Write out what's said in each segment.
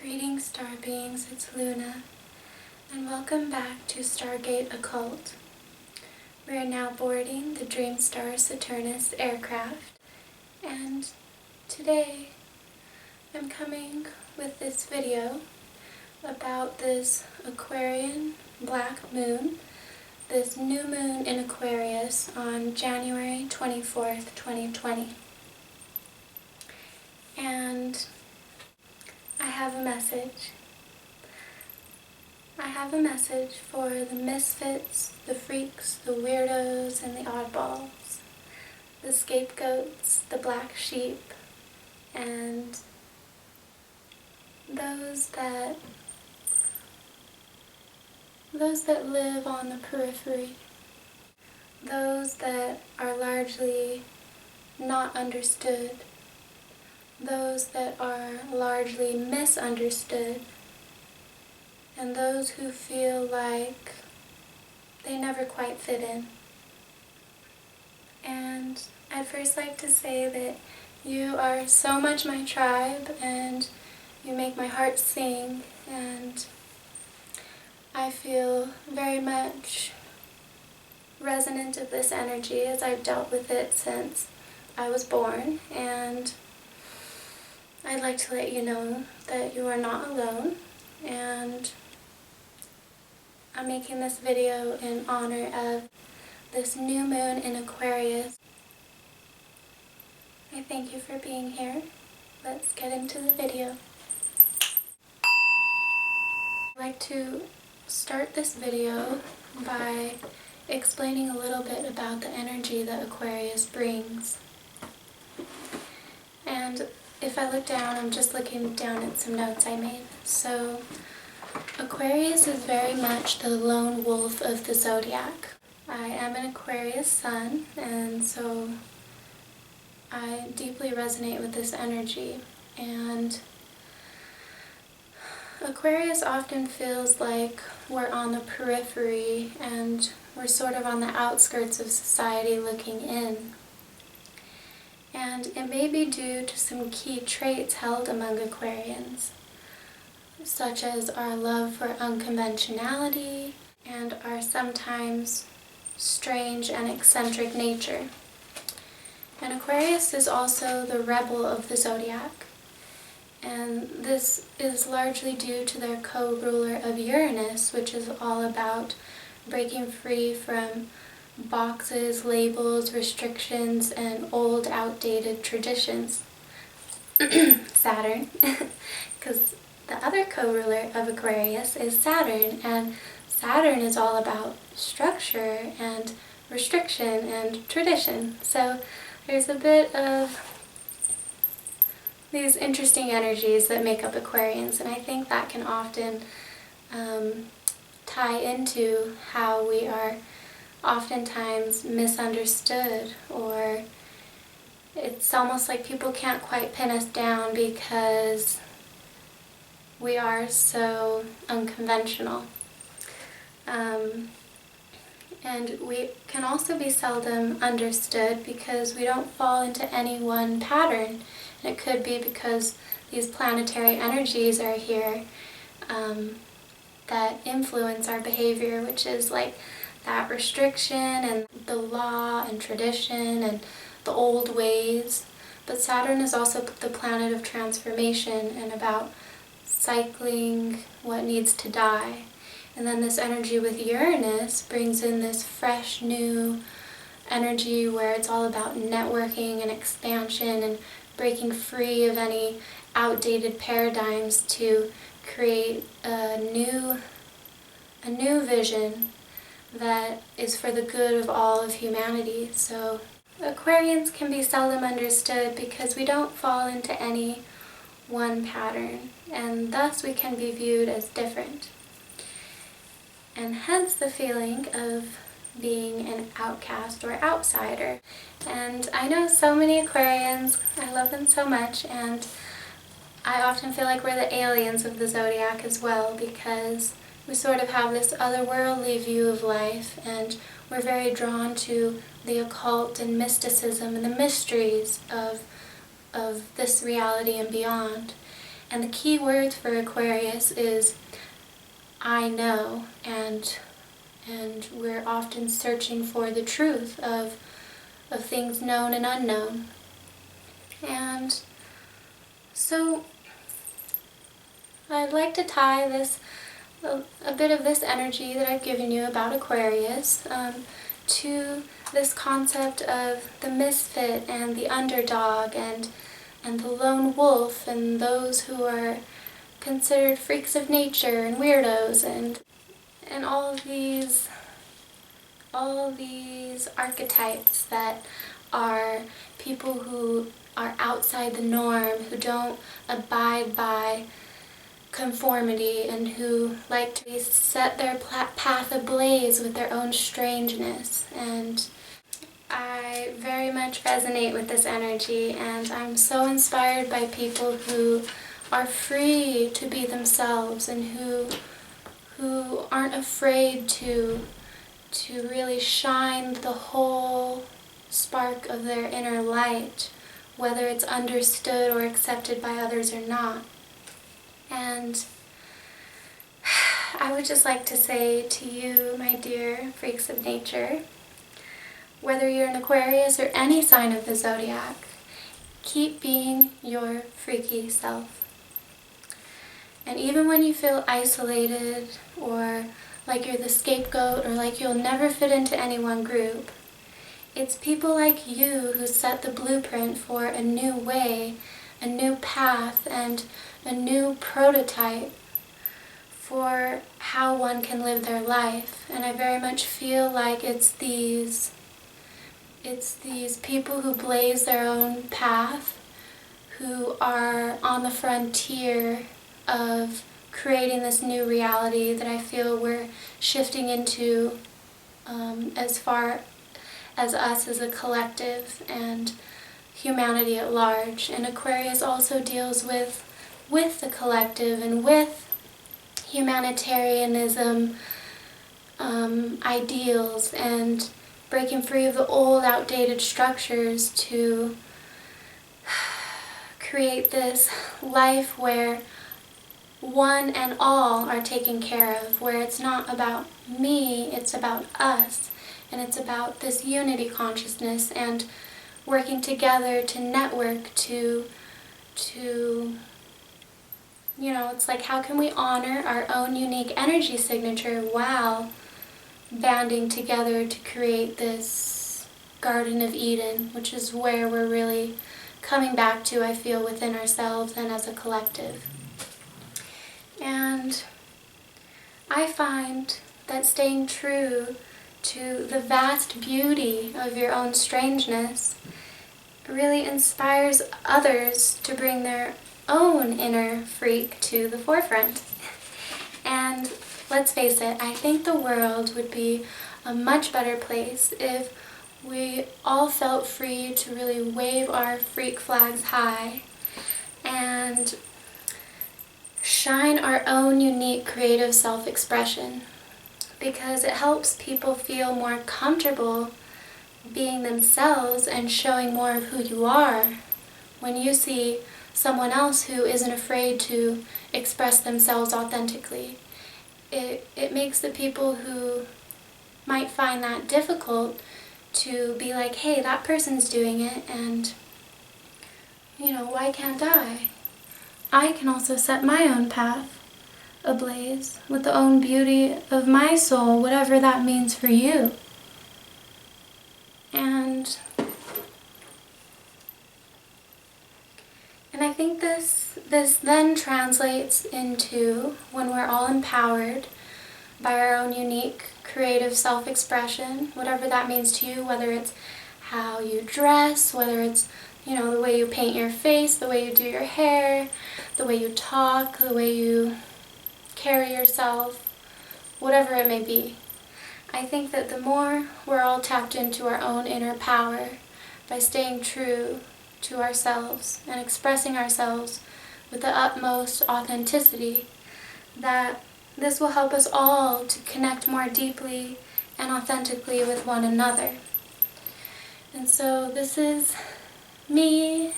Greetings, star beings, it's Luna, and welcome back to Stargate Occult. We are now boarding the Dreamstar Saturnus aircraft, and today I'm coming with this video about this Aquarian black moon, this new moon in Aquarius on January 24th, 2020. And I have a message. I have a message for the Misfits, the Freaks, the Weirdos, and the Oddballs, the Scapegoats, the Black Sheep, and those that live on the periphery, those that are largely not understood, those that are largely misunderstood, and those who feel like they never quite fit in. And I'd first like to say that you are so much my tribe, and you make my heart sing, and I feel very much resonant of this energy as I've dealt with it since I was born, and I'd like to let you know that you are not alone, and I'm making this video in honor of this new moon in Aquarius. I thank you for being here. Let's get into the video. I'd like to start this video by explaining a little bit about the energy that Aquarius brings. And if I look down, I'm just looking down at some notes I made. So, Aquarius is very much the lone wolf of the zodiac. I am an Aquarius sun, and so I deeply resonate with this energy. And Aquarius often feels like we're on the periphery and we're sort of on the outskirts of society looking in. And it may be due to some key traits held among Aquarians, such as our love for unconventionality and our sometimes strange and eccentric nature. And Aquarius is also the rebel of the zodiac, and this is largely due to their co-ruler of Uranus, which is all about breaking free from boxes, labels, restrictions, and old, outdated traditions. Saturn, because the other co-ruler of Aquarius is Saturn, and Saturn is all about structure and restriction and tradition. So there's a bit of these interesting energies that make up Aquarians, and I think that can often tie into how we are oftentimes misunderstood, or it's almost like people can't quite pin us down because we are so unconventional. And we can also be seldom understood because we don't fall into any one pattern. And it could be because these planetary energies are here that influence our behavior, which is like that restriction and the law and tradition and the old ways. But Saturn is also the planet of transformation and about cycling what needs to die. And then this energy with Uranus brings in this fresh new energy where it's all about networking and expansion and breaking free of any outdated paradigms to create a new vision that is for the good of all of humanity. So Aquarians can be seldom understood because we don't fall into any one pattern, and thus we can be viewed as different. And hence the feeling of being an outcast or outsider. And I know so many Aquarians, I love them so much, and I often feel like we're the aliens of the zodiac as well, because we sort of have this otherworldly view of life, and we're very drawn to the occult and mysticism and the mysteries of this reality and beyond. And the key word for Aquarius is I know, and we're often searching for the truth of things known and unknown. And so I'd like to tie a bit of this energy that I've given you about Aquarius to this concept of the misfit and the underdog and the lone wolf and those who are considered freaks of nature and weirdos and all these archetypes that are people who are outside the norm, who don't abide by conformity, and who like to set their path ablaze with their own strangeness. And I very much resonate with this energy, and I'm so inspired by people who are free to be themselves and who aren't afraid to really shine the whole spark of their inner light, whether it's understood or accepted by others or not. And I would just like to say to you, my dear freaks of nature, whether you're an Aquarius or any sign of the zodiac, keep being your freaky self. And even when you feel isolated or like you're the scapegoat or like you'll never fit into any one group, it's people like you who set the blueprint for a new way, a new path, and a new prototype for how one can live their life. And I very much feel like it's these people who blaze their own path, who are on the frontier of creating this new reality that I feel we're shifting into as far as us as a collective and humanity at large. And Aquarius also deals with the collective and with humanitarianism ideals and breaking free of the old outdated structures to create this life where one and all are taken care of, where it's not about me, it's about us, and it's about this unity consciousness and working together to network to it's like, how can we honor our own unique energy signature while banding together to create this Garden of Eden, which is where we're really coming back to, I feel, within ourselves and as a collective. And I find that staying true to the vast beauty of your own strangeness really inspires others to bring their own inner freak to the forefront. And let's face it, I think the world would be a much better place if we all felt free to really wave our freak flags high and shine our own unique creative self-expression, because it helps people feel more comfortable being themselves and showing more of who you are. When you see someone else who isn't afraid to express themselves authentically, it makes the people who might find that difficult to be like, hey, that person's doing it, and why can't I? I can also set my own path ablaze with the own beauty of my soul, whatever that means for you. And I think this then translates into, when we're all empowered by our own unique creative self-expression, whatever that means to you, whether it's how you dress, whether it's the way you paint your face, the way you do your hair, the way you talk, the way you carry yourself, whatever it may be. I think that the more we're all tapped into our own inner power by staying true to ourselves and expressing ourselves with the utmost authenticity, that this will help us all to connect more deeply and authentically with one another. And so this is me,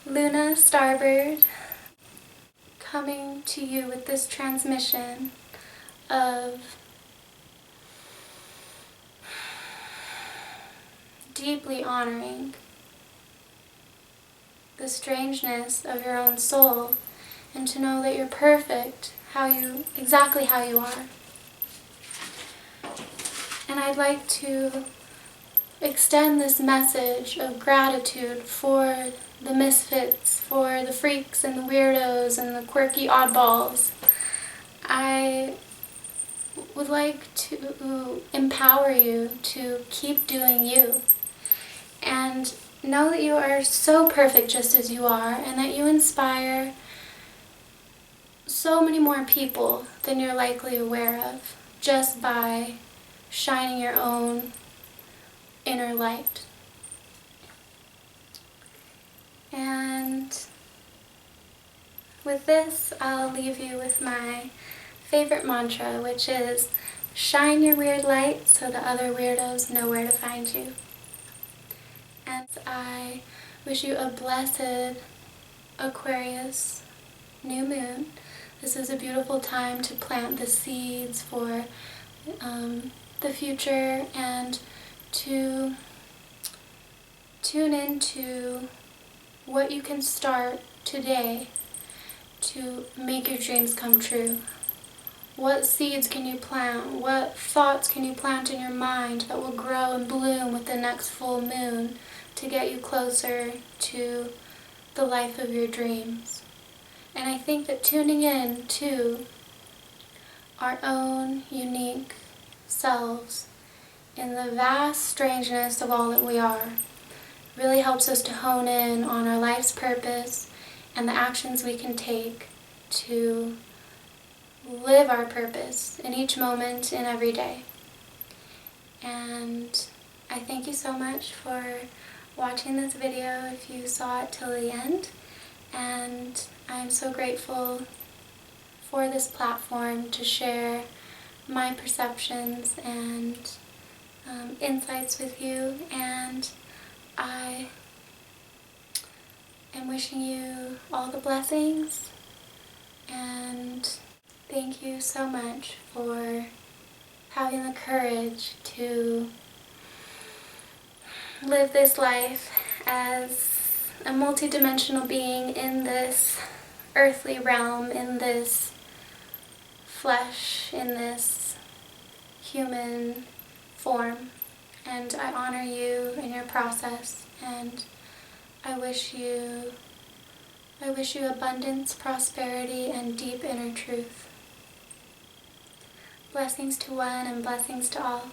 Luna Starbird, coming to you with this transmission of deeply honoring the strangeness of your own soul, and to know that you're perfect exactly how you are. And I'd like to extend this message of gratitude for the misfits, for the freaks and the weirdos and the quirky oddballs. I would like to empower you to keep doing you, and know that you are so perfect just as you are, and that you inspire so many more people than you're likely aware of just by shining your own inner light. And with this, I'll leave you with my favorite mantra, which is, shine your weird light so the other weirdos know where to find you. And I wish you a blessed Aquarius New Moon. This is a beautiful time to plant the seeds for the future, and to tune into what you can start today to make your dreams come true. What seeds can you plant? What thoughts can you plant in your mind that will grow and bloom with the next full moon to get you closer to the life of your dreams? And I think that tuning in to our own unique selves in the vast strangeness of all that we are really helps us to hone in on our life's purpose and the actions we can take to live our purpose in each moment and every day. And I thank you so much for watching this video if you saw it till the end, and I'm so grateful for this platform to share my perceptions and insights with you, and I am wishing you all the blessings, and thank you so much for having the courage to live this life as a multidimensional being in this earthly realm, in this flesh, in this human form. And I honor you in your process, and I wish you abundance, prosperity, and deep inner truth. Blessings to one and blessings to all.